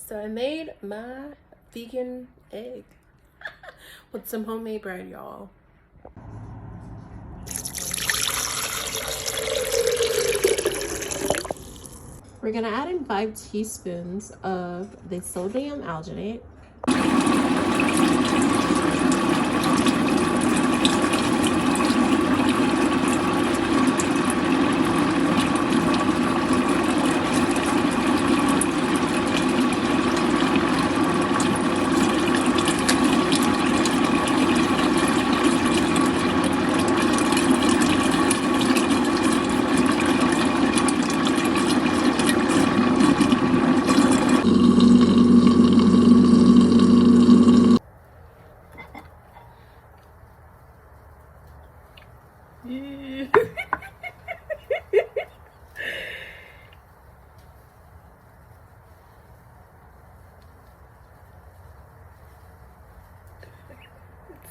So I made my vegan egg with some homemade bread, y'all. We're gonna add in 5 teaspoons of the sodium alginate.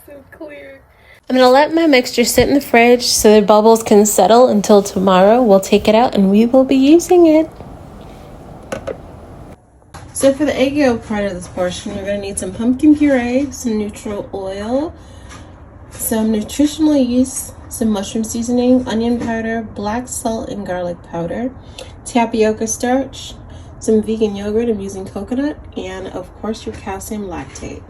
So clear. I'm gonna let my mixture sit in the fridge so the bubbles can settle until tomorrow. We'll take it out and we will be using it. So for the egg yolk part of this portion, you're gonna need some pumpkin puree, some neutral oil, some nutritional yeast, some mushroom seasoning, onion powder, black salt and garlic powder, tapioca starch, some vegan yogurt, I'm using coconut, and of course your calcium lactate.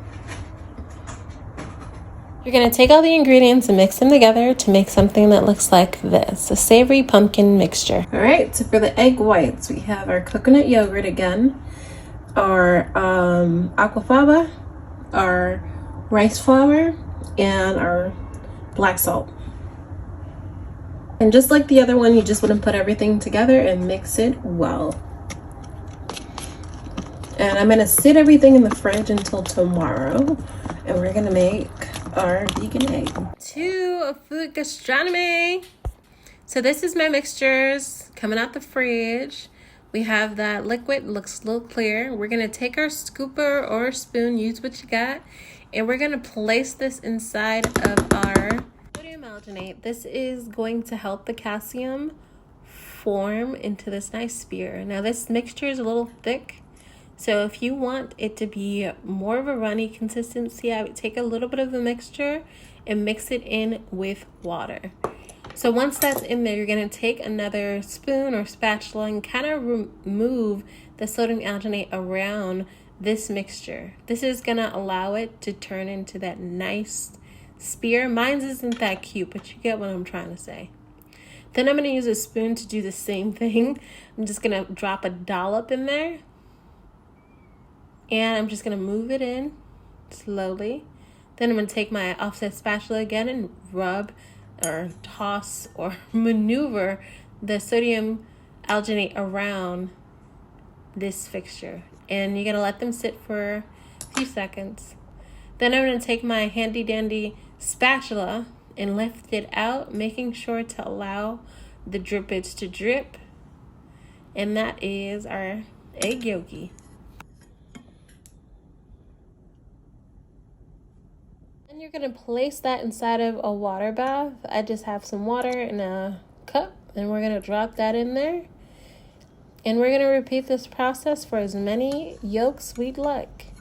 You're going to take all the ingredients and mix them together to make something that looks like this, a savory pumpkin mixture. All right, so for the egg whites, we have our coconut yogurt again, our aquafaba, our rice flour, and our black salt. And just like the other one, you just want to put everything together and mix it well. And I'm going to sit everything in the fridge until tomorrow, and we're going to make our vegan egg. To food gastronomy. So this is my mixtures coming out the fridge. We have that liquid, looks a little clear. We're gonna take our scooper or spoon, use what you got, and we're gonna place this inside of our sodium alginate. This is going to help the calcium form into this nice spear. Now this mixture is a little thick, so if you want it to be more of a runny consistency, I would take a little bit of the mixture and mix it in with water. So once that's in there, you're going to take another spoon or spatula and kind of remove the sodium alginate around this mixture. This is going to allow it to turn into that nice spear. Mine isn't that cute, but you get what I'm trying to say. Then I'm going to use a spoon to do the same thing. I'm just going to drop a dollop in there. And I'm just going to move it in slowly. Then I'm going to take my offset spatula again and rub or toss or maneuver the sodium alginate around this fixture. And you're going to let them sit for a few seconds. Then I'm going to take my handy dandy spatula and lift it out, making sure to allow the drippage to drip. And that is our egg yolky. And you're going to place that inside of a water bath. I just have some water in a cup, and we're going to drop that in there. And we're going to repeat this process for as many yolks we'd like.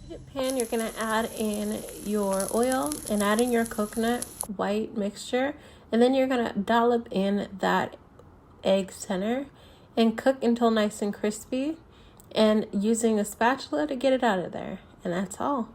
In the pan, you're going to add in your oil and add in your coconut white mixture. And then you're going to dollop in that egg center and cook until nice and crispy, and using a spatula to get it out of there. And that's all.